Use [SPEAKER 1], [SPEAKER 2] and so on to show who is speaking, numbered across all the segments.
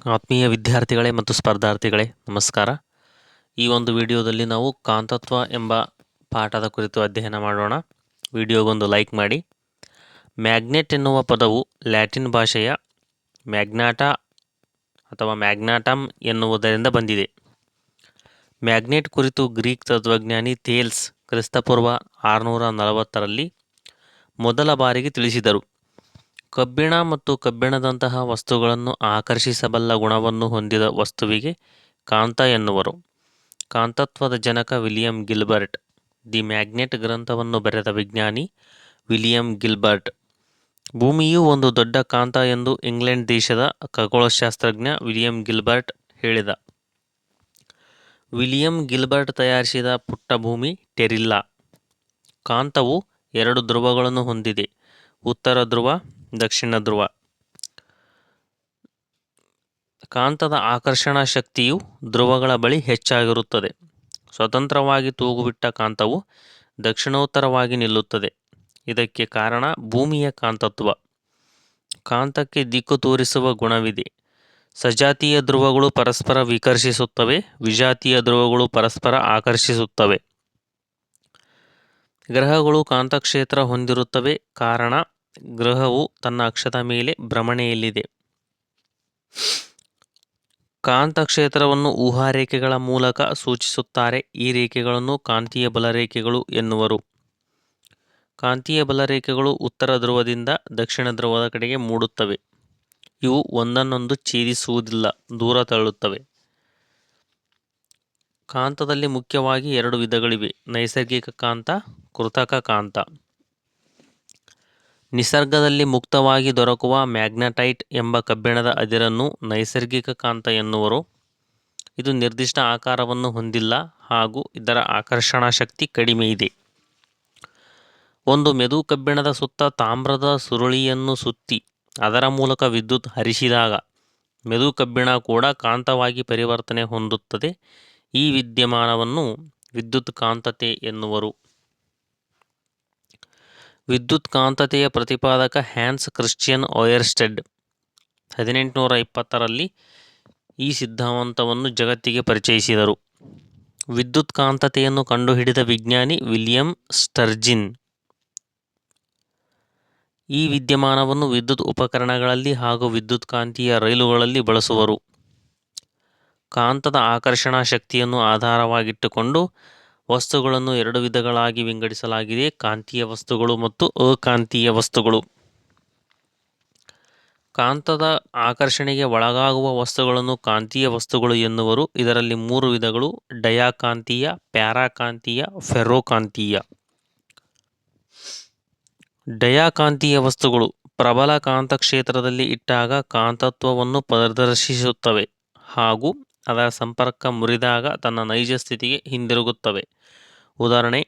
[SPEAKER 1] ಆತ್ಮೀಯ ವಿದ್ಯಾರ್ಥಿಗಳೇ ಮತ್ತು ಸ್ಪರ್ಧಾರ್ಥಿಗಳೇ ನಮಸ್ಕಾರ. ಈ ಒಂದು ವಿಡಿಯೋದಲ್ಲಿ ನಾವು ಕಾಂತತ್ವ ಎಂಬ ಪಾಠದ ಕುರಿತು ಅಧ್ಯಯನ ಮಾಡೋಣ. ವಿಡಿಯೋಗೊಂದು ಲೈಕ್ ಮಾಡಿ. ಮ್ಯಾಗ್ನೆಟ್ ಎನ್ನುವ ಪದವು ಲ್ಯಾಟಿನ್ ಭಾಷೆಯ ಮ್ಯಾಗ್ನಾಟಾ ಅಥವಾ ಮ್ಯಾಗ್ನಾಟಮ್ ಎನ್ನುವುದರಿಂದ ಬಂದಿದೆ. ಮ್ಯಾಗ್ನೆಟ್ ಕುರಿತು ಗ್ರೀಕ್ ತತ್ವಜ್ಞಾನಿ ಥೇಲ್ಸ್ ಕ್ರಿಸ್ತಪೂರ್ವ 640ರಲ್ಲಿ ಮೊದಲ ಬಾರಿಗೆ ತಿಳಿಸಿದರು. ಕಬ್ಬಿಣ ಮತ್ತು ಕಬ್ಬಿಣದಂತಹ ವಸ್ತುಗಳನ್ನು ಆಕರ್ಷಿಸಬಲ್ಲ ಗುಣವನ್ನು ಹೊಂದಿದ ವಸ್ತುವಿಗೆ ಕಾಂತ ಎನ್ನುವರು. ಕಾಂತತ್ವದ ಜನಕ ವಿಲಿಯಂ ಗಿಲ್ಬರ್ಟ್. ದಿ ಮ್ಯಾಗ್ನೆಟ್ ಗ್ರಂಥವನ್ನು ಬರೆದ ವಿಜ್ಞಾನಿ ವಿಲಿಯಂ ಗಿಲ್ಬರ್ಟ್. ಭೂಮಿಯು ಒಂದು ದೊಡ್ಡ ಕಾಂತ ಎಂದು ಇಂಗ್ಲೆಂಡ್ ದೇಶದ ಖಗೋಳಶಾಸ್ತ್ರಜ್ಞ ವಿಲಿಯಂ ಗಿಲ್ಬರ್ಟ್ ಹೇಳಿದ. ವಿಲಿಯಂ ಗಿಲ್ಬರ್ಟ್ ತಯಾರಿಸಿದ ಪುಟ್ಟ ಭೂಮಿ ಟೆರಿಲ್ಲಾ. ಕಾಂತವು 2 ಧ್ರುವಗಳನ್ನು ಹೊಂದಿದೆ, ಉತ್ತರ ಧ್ರುವ, ದಕ್ಷಿಣ ಧ್ರುವ. ಕಾಂತದ ಆಕರ್ಷಣಾ ಶಕ್ತಿಯು ಧ್ರುವಗಳ ಬಳಿ ಹೆಚ್ಚಾಗಿರುತ್ತದೆ. ಸ್ವತಂತ್ರವಾಗಿ ತೂಗುಬಿಟ್ಟ ಕಾಂತವು ದಕ್ಷಿಣೋತ್ತರವಾಗಿ ನಿಲ್ಲುತ್ತದೆ. ಇದಕ್ಕೆ ಕಾರಣ ಭೂಮಿಯ ಕಾಂತತ್ವ. ಕಾಂತಕ್ಕೆ ದಿಕ್ಕು ತೋರಿಸುವ ಗುಣವಿದೆ. ಸಜಾತೀಯ ಧ್ರುವಗಳು ಪರಸ್ಪರ ವಿಕರ್ಷಿಸುತ್ತವೆ, ವಿಜಾತೀಯ ಧ್ರುವಗಳು ಪರಸ್ಪರ ಆಕರ್ಷಿಸುತ್ತವೆ. ಗ್ರಹಗಳು ಕಾಂತಕ್ಷೇತ್ರ ಹೊಂದಿರುತ್ತವೆ, ಕಾರಣ ಗ್ರಹವು ತನ್ನ ಅಕ್ಷದ ಮೇಲೆ ಭ್ರಮಣೆಯಲ್ಲಿದೆ. ಕಾಂತಕ್ಷೇತ್ರವನ್ನು ಊಹಾರೇಖೆಗಳ ಮೂಲಕ ಸೂಚಿಸುತ್ತಾರೆ. ಈ ರೇಖೆಗಳನ್ನು ಕಾಂತೀಯ ಬಲರೇಖೆಗಳು ಎನ್ನುವರು. ಕಾಂತೀಯ ಬಲರೇಖೆಗಳು ಉತ್ತರ ಧ್ರುವದಿಂದ ದಕ್ಷಿಣ ಧ್ರುವದ ಕಡೆಗೆ ಮೂಡುತ್ತವೆ. ಇವು ಒಂದನ್ನೊಂದು ಛೇದಿಸುವುದಿಲ್ಲ, ದೂರ ತಳ್ಳುತ್ತವೆ. ಕಾಂತದಲ್ಲಿ ಮುಖ್ಯವಾಗಿ 2 ವಿಧಗಳಿವೆ: ನೈಸರ್ಗಿಕ ಕಾಂತ, ಕೃತಕ ಕಾಂತ. ನಿಸರ್ಗದಲ್ಲಿ ಮುಕ್ತವಾಗಿ ದೊರಕುವ ಮ್ಯಾಗ್ನೆಟೈಟ್ ಎಂಬ ಕಬ್ಬಿಣದ ಅದಿರನ್ನು ನೈಸರ್ಗಿಕ ಕಾಂತ ಎನ್ನುವರು. ಇದು ನಿರ್ದಿಷ್ಟ ಆಕಾರವನ್ನು ಹೊಂದಿಲ್ಲ ಹಾಗೂ ಇದರ ಆಕರ್ಷಣಾ ಶಕ್ತಿ ಕಡಿಮೆ ಇದೆ. ಒಂದು ಮೆದು ಕಬ್ಬಿಣದ ಸುತ್ತ ತಾಮ್ರದ ಸುರುಳಿಯನ್ನು ಸುತ್ತಿ ಅದರ ಮೂಲಕ ವಿದ್ಯುತ್ ಹರಿಸಿದಾಗ ಮೆದು ಕಬ್ಬಿಣ ಕೂಡ ಕಾಂತವಾಗಿ ಪರಿವರ್ತನೆ ಹೊಂದುತ್ತದೆ. ಈ ವಿದ್ಯಮಾನವನ್ನು ವಿದ್ಯುತ್ ಕಾಂತತೆ ಎನ್ನುವರು. ವಿದ್ಯುತ್ ಕಾಂತತೆಯ ಪ್ರತಿಪಾದಕ ಹ್ಯಾನ್ಸ್ ಕ್ರಿಶ್ಚಿಯನ್ ಓಯರ್ಸ್ಟೆಡ್ 1820ರಲ್ಲಿ ಈ ಸಿದ್ಧಾಂತವನ್ನು ಜಗತ್ತಿಗೆ ಪರಿಚಯಿಸಿದರು. ವಿದ್ಯುತ್ ಕಾಂತತೆಯನ್ನು ಕಂಡುಹಿಡಿದ ವಿಜ್ಞಾನಿ ವಿಲಿಯಂ ಸ್ಟರ್ಜಿನ್. ಈ ವಿದ್ಯಮಾನವನ್ನು ವಿದ್ಯುತ್ ಉಪಕರಣಗಳಲ್ಲಿ ಹಾಗೂ ವಿದ್ಯುತ್ಕಾಂತೀಯ ರೈಲುಗಳಲ್ಲಿ ಬಳಸುವರು. ಕಾಂತದ ಆಕರ್ಷಣಾ ಶಕ್ತಿಯನ್ನು ಆಧಾರವಾಗಿಟ್ಟುಕೊಂಡು ವಸ್ತುಗಳನ್ನು 2 ವಿಧಗಳಾಗಿ ವಿಂಗಡಿಸಲಾಗಿದೆ: ಕಾಂತೀಯ ವಸ್ತುಗಳು ಮತ್ತು ಅಕಾಂತೀಯ ವಸ್ತುಗಳು. ಕಾಂತದ ಆಕರ್ಷಣೆಗೆ ಒಳಗಾಗುವ ವಸ್ತುಗಳನ್ನು ಕಾಂತೀಯ ವಸ್ತುಗಳು ಎನ್ನುವರು. ಇದರಲ್ಲಿ 3 ವಿಧಗಳು: ಡಯಾಕಾಂತೀಯ, ಪ್ಯಾರಾಕಾಂತೀಯ, ಫೆರ್ರೋಕಾಂತೀಯ. ಡಯಾಕಾಂತೀಯ ವಸ್ತುಗಳು ಪ್ರಬಲ ಕಾಂತಕ್ಷೇತ್ರದಲ್ಲಿ ಇಟ್ಟಾಗ ಕಾಂತತ್ವವನ್ನು ಪ್ರದರ್ಶಿಸುತ್ತವೆ ಹಾಗೂ ಅದರ ಸಂಪರ್ಕ ಮುರಿದಾಗ ತನ್ನ ನೈಜ ಸ್ಥಿತಿಗೆ ಹಿಂದಿರುಗುತ್ತವೆ. ಉದಾಹರಣೆ: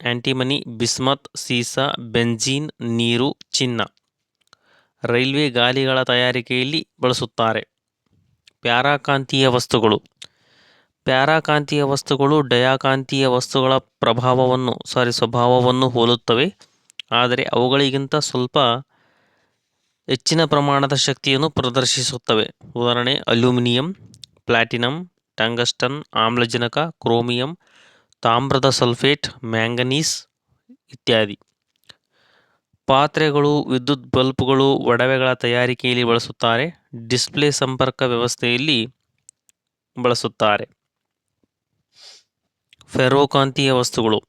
[SPEAKER 1] ಆಂಟಿಮನಿ, ಬಿಸ್ಮತ್, ಸೀಸ, ಬೆಂಜೀನ್, ನೀರು, ಚಿನ್ನ. ರೈಲ್ವೆ ಗಾಲಿಗಳ ತಯಾರಿಕೆಯಲ್ಲಿ ಬಳಸುತ್ತಾರೆ. ಪ್ಯಾರಾಕಾಂತೀಯ ವಸ್ತುಗಳು. ಪ್ಯಾರಾಕಾಂತೀಯ ವಸ್ತುಗಳು ಡಯಾಕಾಂತೀಯ ವಸ್ತುಗಳ ಸ್ವಭಾವವನ್ನು ಹೋಲುತ್ತವೆ, ಆದರೆ ಅವುಗಳಿಗಿಂತ ಸ್ವಲ್ಪ ಹೆಚ್ಚಿನ ಪ್ರಮಾಣದ ಶಕ್ತಿಯನ್ನು ಪ್ರದರ್ಶಿಸುತ್ತವೆ. ಉದಾಹರಣೆ: ಅಲ್ಯೂಮಿನಿಯಂ, ಪ್ಲಾಟಿನಂ, ಟಂಗಸ್ಟನ್, ಆಮ್ಲಜನಕ, ಕ್ರೋಮಿಯಂ, ತಾಮ್ರದ ಸಲ್ಫೇಟ್, ಮ್ಯಾಂಗನೀಸ್ ಇತ್ಯಾದಿ. ಪಾತ್ರೆಗಳು, ವಿದ್ಯುತ್ ಬಲ್ಬುಗಳು, ಒಡವೆಗಳ ತಯಾರಿಕೆಯಲ್ಲಿ ಬಳಸುತ್ತಾರೆ. ಡಿಸ್ಪ್ಲೇ ಸಂಪರ್ಕ ವ್ಯವಸ್ಥೆಯಲ್ಲಿ ಬಳಸುತ್ತಾರೆ. ಫೆರ್ರೋಕಾಂತೀಯ ವಸ್ತುಗಳು.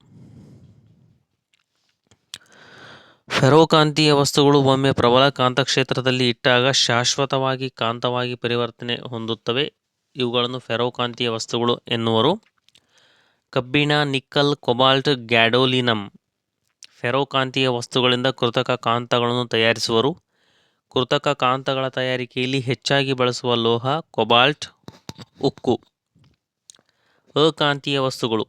[SPEAKER 1] ಫೆರ್ರೋಕಾಂತೀಯ ವಸ್ತುಗಳು ಒಮ್ಮೆ ಪ್ರಬಲ ಕಾಂತಕ್ಷೇತ್ರದಲ್ಲಿ ಇಟ್ಟಾಗ ಶಾಶ್ವತವಾಗಿ ಕಾಂತವಾಗಿ ಪರಿವರ್ತನೆ ಹೊಂದುತ್ತವೆ. ಇವುಗಳನ್ನು ಫೆರ್ರೋಕಾಂತೀಯ ವಸ್ತುಗಳು ಎನ್ನುವರು. ಕಬ್ಬಿಣ, ನಿಕ್ಕಲ್, ಕೊಬಾಲ್ಟ್, ಗ್ಯಾಡೋಲಿನಮ್. ಫೆರ್ರೋಕಾಂತೀಯ ವಸ್ತುಗಳಿಂದ ಕೃತಕ ಕಾಂತಗಳನ್ನು ತಯಾರಿಸುವರು. ಕೃತಕ ಕಾಂತಗಳ ತಯಾರಿಕೆಯಲ್ಲಿ ಹೆಚ್ಚಾಗಿ ಬಳಸುವ ಲೋಹ ಕೊಬಾಲ್ಟ್, ಉಕ್ಕು. ಅಕಾಂತೀಯ ವಸ್ತುಗಳು.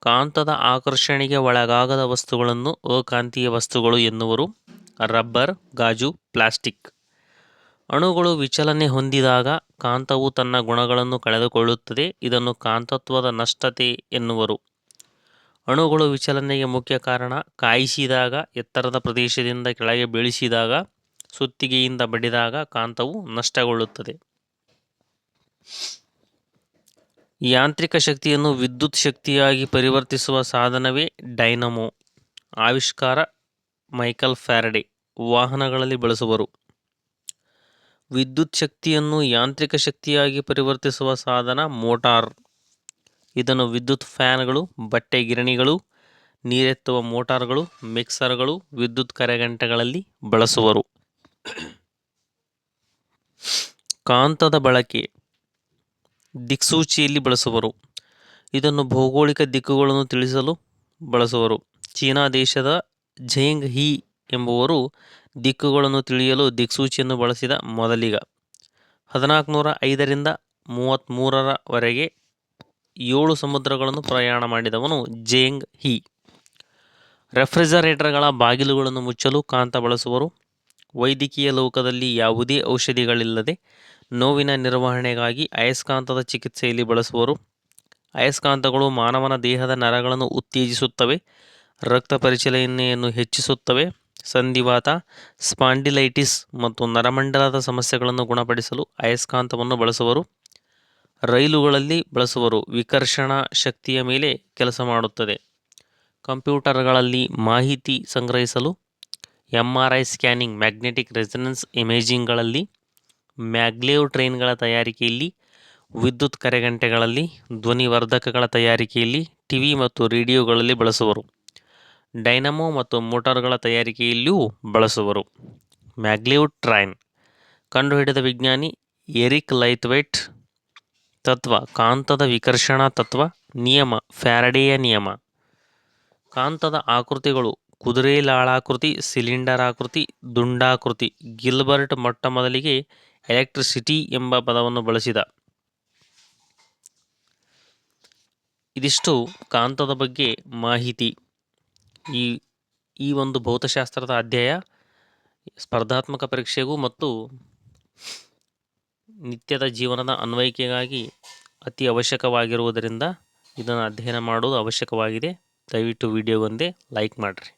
[SPEAKER 1] ಕಾಂತದ ಆಕರ್ಷಣೆಗೆ ಒಳಗಾಗದ ವಸ್ತುಗಳನ್ನು ಅಕಾಂತೀಯ ವಸ್ತುಗಳು ಎನ್ನುವರು. ರಬ್ಬರ್, ಗಾಜು, ಪ್ಲಾಸ್ಟಿಕ್. ಅಣುಗಳು ವಿಚಲನೆ ಹೊಂದಿದಾಗ ಕಾಂತವು ತನ್ನ ಗುಣಗಳನ್ನು ಕಳೆದುಕೊಳ್ಳುತ್ತದೆ. ಇದನ್ನು ಕಾಂತತ್ವದ ನಷ್ಟತೆ ಎನ್ನುವರು. ಅಣುಗಳು ವಿಚಲನೆಗೆ ಮುಖ್ಯ ಕಾರಣ ಕಾಯಿಸಿದಾಗ, ಎತ್ತರದ ಪ್ರದೇಶದಿಂದ ಕೆಳಗೆ ಬೀಳಿಸಿದಾಗ, ಸುತ್ತಿಗೆಯಿಂದ ಬಡಿದಾಗ ಕಾಂತವು ನಷ್ಟಗೊಳ್ಳುತ್ತದೆ. ಯಾಂತ್ರಿಕ ಶಕ್ತಿಯನ್ನು ವಿದ್ಯುತ್ ಶಕ್ತಿಯಾಗಿ ಪರಿವರ್ತಿಸುವ ಸಾಧನವೇ ಡೈನಮೋ. ಆವಿಷ್ಕಾರ ಮೈಕಲ್ ಫ್ಯಾರಡೆ. ವಾಹನಗಳಲ್ಲಿ ಬಳಸುವರು. ವಿದ್ಯುತ್ ಶಕ್ತಿಯನ್ನು ಯಾಂತ್ರಿಕ ಶಕ್ತಿಯಾಗಿ ಪರಿವರ್ತಿಸುವ ಸಾಧನ ಮೋಟಾರ್. ಇದನ್ನು ವಿದ್ಯುತ್ ಫ್ಯಾನ್ಗಳು, ಬಟ್ಟೆ ಗಿರಣಿಗಳು, ನೀರೆತ್ತುವ ಮೋಟಾರ್ಗಳು, ಮಿಕ್ಸರ್ಗಳು, ವಿದ್ಯುತ್ ಕರೆಗಂಟೆಗಳಲ್ಲಿ ಬಳಸುವರು. ಕಾಂತದ ಬಳಕೆ ದಿಕ್ಸೂಚಿಯಲ್ಲಿ ಬಳಸುವರು. ಇದನ್ನು ಭೌಗೋಳಿಕ ದಿಕ್ಕುಗಳನ್ನು ತಿಳಿಸಲು ಬಳಸುವರು. ಚೀನಾ ದೇಶದ ಝೆಂಗ್ ಹಿ ಎಂಬುವರು ದಿಕ್ಕುಗಳನ್ನು ತಿಳಿಯಲು ದಿಕ್ಸೂಚಿಯನ್ನು ಬಳಸಿದ ಮೊದಲಿಗ. 1405ರಿಂದ 33ರವರೆಗೆ 7 ಸಮುದ್ರಗಳನ್ನು ಪ್ರಯಾಣ ಮಾಡಿದವನು ಝೆಂಗ್ ಹಿ. ರೆಫ್ರಿಜರೇಟರ್ಗಳ ಬಾಗಿಲುಗಳನ್ನು ಮುಚ್ಚಲು ಕಾಂತ ಬಳಸುವರು. ವೈದ್ಯಕೀಯ ಲೋಕದಲ್ಲಿ ಯಾವುದೇ ಔಷಧಿಗಳಿಲ್ಲದೆ ನೋವಿನ ನಿರ್ವಹಣೆಗಾಗಿ ಅಯಸ್ಕಾಂತದ ಚಿಕಿತ್ಸೆಯಲ್ಲಿ ಬಳಸುವರು. ಅಯಸ್ಕಾಂತಗಳು ಮಾನವನ ದೇಹದ ನರಗಳನ್ನು ಉತ್ತೇಜಿಸುತ್ತವೆ, ರಕ್ತ ಪರಿಚಲನೆಯನ್ನು ಹೆಚ್ಚಿಸುತ್ತವೆ. ಸಂಧಿವಾತ, ಸ್ಪಾಂಡಿಲೈಟಿಸ್ ಮತ್ತು ನರಮಂಡಲದ ಸಮಸ್ಯೆಗಳನ್ನು ಗುಣಪಡಿಸಲು ಅಯಸ್ಕಾಂತವನ್ನು ಬಳಸುವರು. ರೈಲುಗಳಲ್ಲಿ ಬಳಸುವರು. ವಿಕರ್ಷಣಾ ಶಕ್ತಿಯ ಮೇಲೆ ಕೆಲಸ ಮಾಡುತ್ತದೆ. ಕಂಪ್ಯೂಟರ್ಗಳಲ್ಲಿ ಮಾಹಿತಿ ಸಂಗ್ರಹಿಸಲು. MRI ಸ್ಕ್ಯಾನಿಂಗ್, ಮ್ಯಾಗ್ನೆಟಿಕ್ ರೆಸೊನೆನ್ಸ್ ಇಮೇಜಿಂಗ್ಗಳಲ್ಲಿ, ಮ್ಯಾಗ್ಲೆವ್ ಟ್ರೈನ್ಗಳ ತಯಾರಿಕೆಯಲ್ಲಿ, ವಿದ್ಯುತ್ ಕರೆಗಂಟೆಗಳಲ್ಲಿ, ಧ್ವನಿವರ್ಧಕಗಳ ತಯಾರಿಕೆಯಲ್ಲಿ, ಟಿವಿ ಮತ್ತು ರೇಡಿಯೋಗಳಲ್ಲಿ ಬಳಸುವರು. ಡೈನಮೋ ಮತ್ತು ಮೋಟಾರ್ಗಳ ತಯಾರಿಕೆಯಲ್ಲಿಯೂ ಬಳಸುವರು. ಮ್ಯಾಗ್ಲೆವ್ ಟ್ರೈನ್ ಕಂಡುಹಿಡಿದ ವಿಜ್ಞಾನಿ ಎರಿಕ್ ಲೈತ್ವೈಟ್. ತತ್ವ ಕಾಂತದ ವಿಕರ್ಷಣಾ ತತ್ವ. ನಿಯಮ ಫ್ಯಾರಡೆಯ ನಿಯಮ. ಕಾಂತದ ಆಕೃತಿಗಳು ಕುದುರೆಲಾಳಾಕೃತಿ, ಸಿಲಿಂಡರಾಕೃತಿ, ದುಂಡಾಕೃತಿ. ಗಿಲ್ಬರ್ಟ್ ಮೊಟ್ಟಮೊದಲಿಗೆ ಎಲೆಕ್ಟ್ರಿಸಿಟಿ ಎಂಬ ಪದವನ್ನು ಬಳಸಿದ. ಇದಿಷ್ಟು ಕಾಂತದ ಬಗ್ಗೆ ಮಾಹಿತಿ. ಈ ಒಂದು ಭೌತಶಾಸ್ತ್ರದ ಅಧ್ಯಾಯ ಸ್ಪರ್ಧಾತ್ಮಕ ಪರೀಕ್ಷೆಗೂ ಮತ್ತು ನಿತ್ಯದ ಜೀವನದ ಅನ್ವಯಿಕೆಗಾಗಿ ಅತಿ ಅವಶ್ಯಕವಾಗಿರುವುದರಿಂದ ಇದನ್ನು ಅಧ್ಯಯನ ಮಾಡೋದು ಅವಶ್ಯಕವಾಗಿದೆ. ದಯವಿಟ್ಟು ವಿಡಿಯೋಗೊಂದೇ ಲೈಕ್ ಮಾಡಿರಿ.